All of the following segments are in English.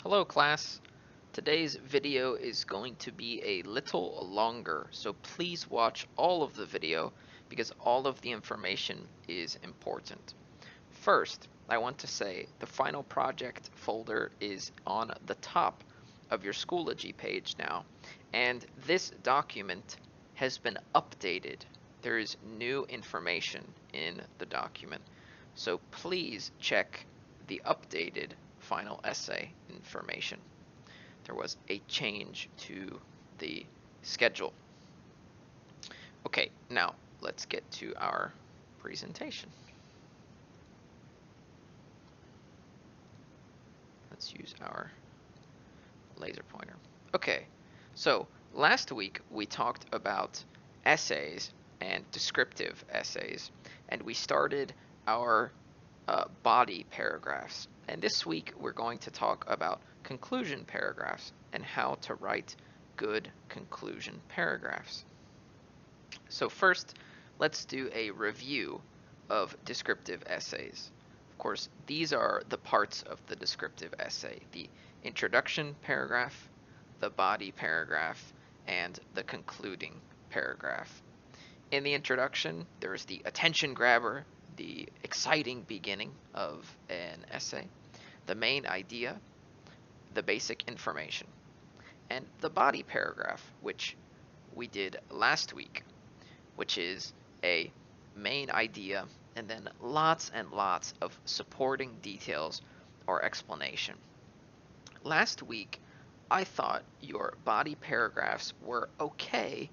Hello class. Today's video is going to be a little longer, so please watch all of the video because all of the information is important. First, I want to say the final project folder is on the top of your Schoology page now, and this document has been updated. There is new information in the document, so please check the updated final essay information. There was a change to the schedule. Okay, now let's get to our presentation. Let's use our laser pointer. Okay, so last week we talked about essays and descriptive essays, and we started our body paragraphs. And this week we're going to talk about conclusion paragraphs and how to write good conclusion paragraphs. So first, let's do a review of descriptive essays. Of course, these are the parts of the descriptive essay: the introduction paragraph, the body paragraph, and the concluding paragraph. In the introduction, there's the attention grabber, the exciting beginning of an essay, the main idea, the basic information, and the body paragraph, which we did last week, which is a main idea and then lots and lots of supporting details or explanation. Last week, I thought your body paragraphs were okay,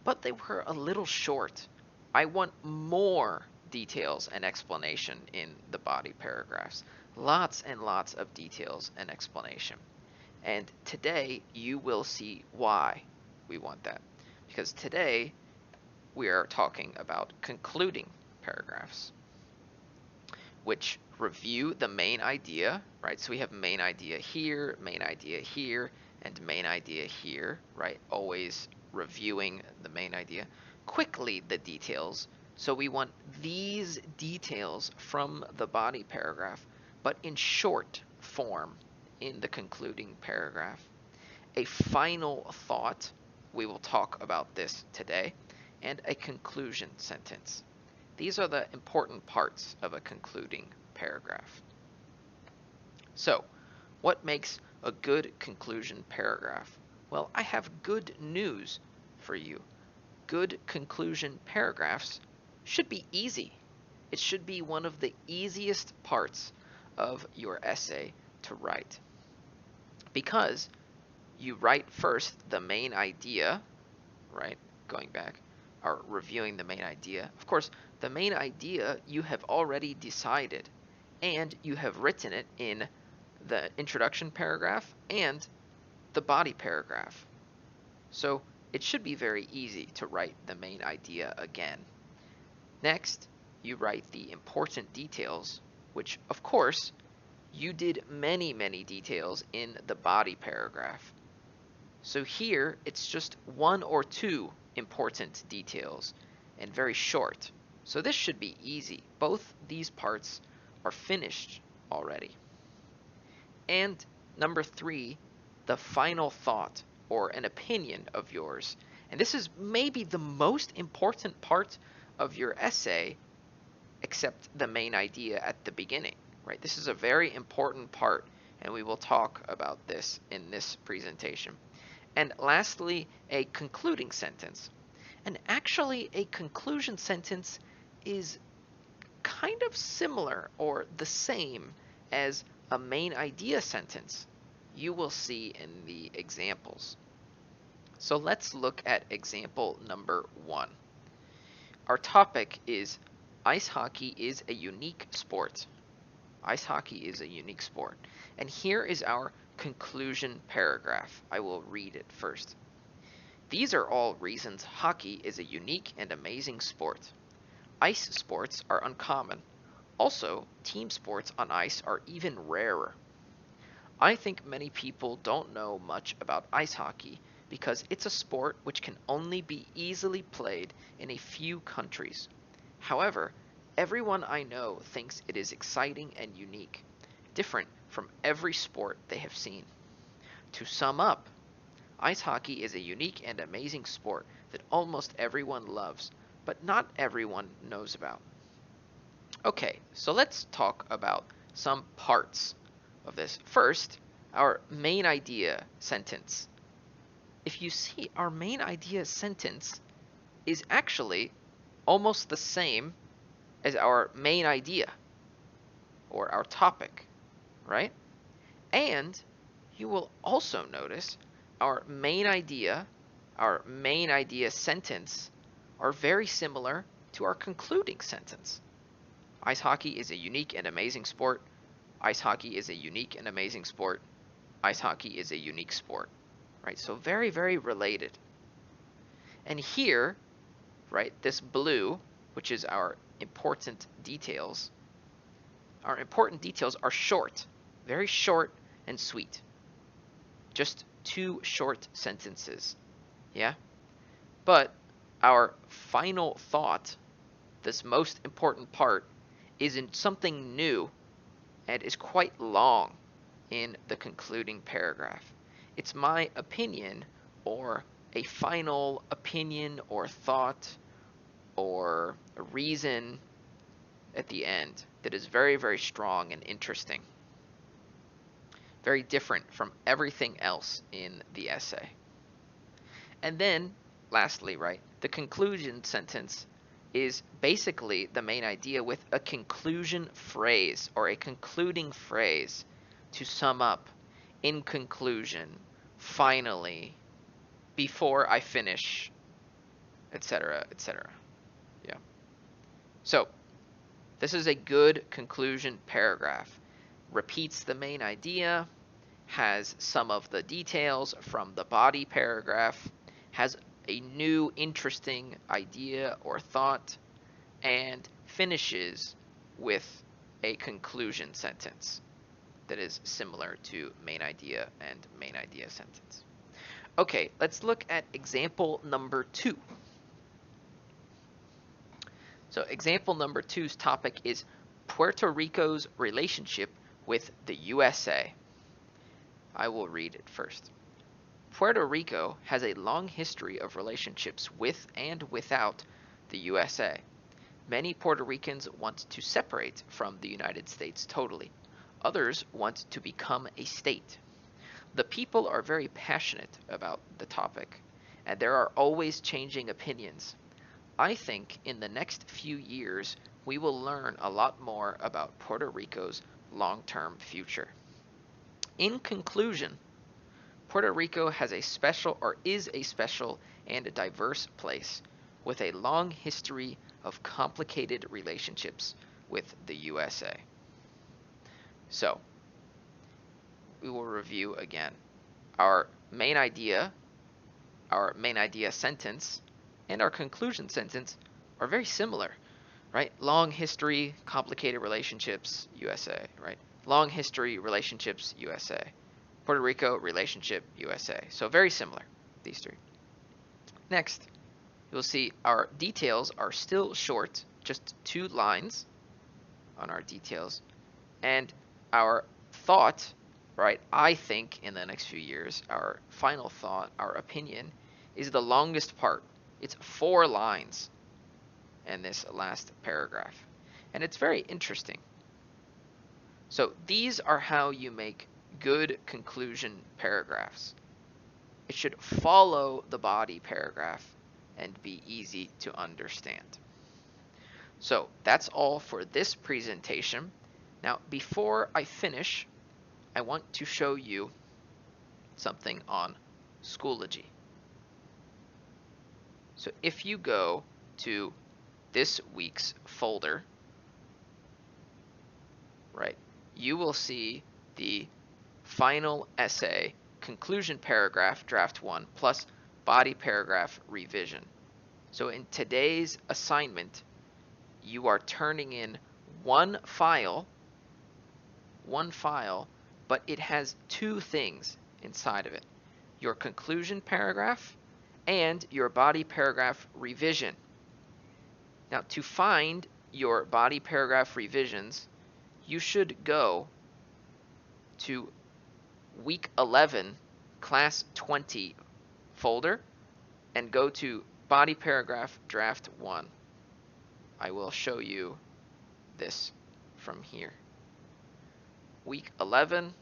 but they were a little short. I want more details and explanation in the body paragraphs. Lots and lots of details and explanation. And today you will see why we want that. Because today we are talking about concluding paragraphs, which review the main idea, right? So we have main idea here, and main idea here, right? Always reviewing the main idea. Quickly the details. So we want these details from the body paragraph, but in short form in the concluding paragraph. A final thought, we will talk about this today, and a conclusion sentence. These are the important parts of a concluding paragraph. So, what makes a good conclusion paragraph? Well, I have good news for you. Good conclusion paragraphs should be easy. It should be one of the easiest parts of your essay to write, because you write first the main idea, right? Going back, or reviewing the main idea. Of course, the main idea you have already decided, and you have written it in the introduction paragraph and the body paragraph. So it should be very easy to write the main idea again. Next, you write the important details, which of course you did many details in the body paragraph. So here it's just one or two important details and very short. So this should be easy. Both these parts are finished already. And number 3, the final thought or an opinion of yours. And this is maybe the most important part of your essay, except the main idea at the beginning, right? This is a very important part, and we will talk about this in this presentation. And lastly, a concluding sentence. And actually, a conclusion sentence is kind of similar or the same as a main idea sentence. You will see in the examples. So let's look at example number 1. Our topic is ice hockey is a unique sport. Ice hockey is a unique sport. And here is our conclusion paragraph. I will read it first. These are all reasons hockey is a unique and amazing sport. Ice sports are uncommon. Also, team sports on ice are even rarer. I think many people don't know much about ice hockey because it's a sport which can only be easily played in a few countries. However, everyone I know thinks it is exciting and unique, different from every sport they have seen. To sum up, ice hockey is a unique and amazing sport that almost everyone loves, but not everyone knows about. Okay, so let's talk about some parts of this. First, our main idea sentence. If you see, our main idea sentence is actually almost the same as our main idea or our topic, right? And you will also notice our main idea sentence are very similar to our concluding sentence. Ice hockey is a unique and amazing sport. Ice hockey is a unique and amazing sport. Ice hockey is a unique sport, right? So very, very related. And here, right, this blue, which is our important details are short, very short and sweet. Just two short sentences, yeah? But our final thought, this most important part, is in something new and is quite long in the concluding paragraph. It's my opinion, or a final opinion or thought or a reason at the end that is very, very strong and interesting. Very different from everything else in the essay. And then, lastly, right, the conclusion sentence is basically the main idea with a conclusion phrase or a concluding phrase to sum up. In conclusion, finally, before I finish, etc., etc. Yeah. So, this is a good conclusion paragraph. Repeats the main idea, has some of the details from the body paragraph, has a new interesting idea or thought, and finishes with a conclusion sentence that is similar to main idea and main idea sentence. Okay, let's look at example number 2. So example number 2's topic is Puerto Rico's relationship with the USA. I will read it first. Puerto Rico has a long history of relationships with and without the USA. Many Puerto Ricans want to separate from the United States totally. Others want to become a state. The people are very passionate about the topic, and there are always changing opinions. I think in the next few years we will learn a lot more about Puerto Rico's long-term future. In conclusion, Puerto Rico has a special or is a special and a diverse place with a long history of complicated relationships with the USA. So, we will review again. Our main idea sentence, and our conclusion sentence are very similar, right? Long history, complicated relationships, USA, right? Long history, relationships, USA. Puerto Rico, relationship, USA. So very similar, these three. Next, you'll see our details are still short, just 2 lines on our details. And our thought, right, I think in the next few years, our final thought, our opinion, is the longest part. It's 4 lines in this last paragraph. And it's very interesting. So these are how you make good conclusion paragraphs. It should follow the body paragraph and be easy to understand. So that's all for this presentation. Now, before I finish, I want to show you something on Schoology. So if you go to this week's folder, right, you will see the final essay, conclusion paragraph, draft 1, plus body paragraph revision. So in today's assignment, you are turning in one file, but it has 2 things inside of it. Your conclusion paragraph and your body paragraph revision. Now, to find your body paragraph revisions, you should go to week 11, class 20 folder and go to body paragraph draft 1. I will show you this from here. Week 11,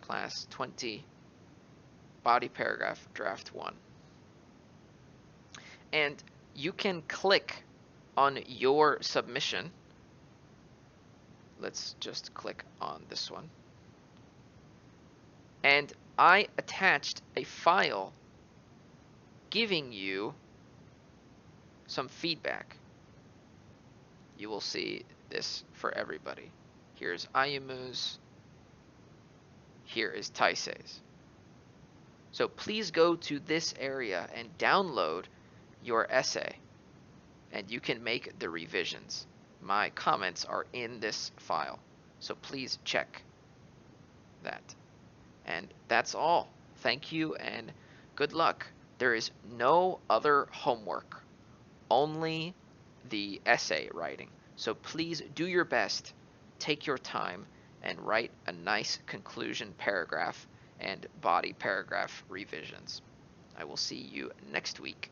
class 20, body paragraph draft 1. And you can click on your submission. Let's just click on this one. And I attached a file giving you some feedback. You will see this for everybody. Here's Ayumu's. Here is Taisei's. So please go to this area and download your essay, and you can make the revisions. My comments are in this file, so please check that. And that's all. Thank you and good luck. There is no other homework, only the essay writing. So please do your best, take your time, and write a nice conclusion paragraph and body paragraph revisions. I will see you next week.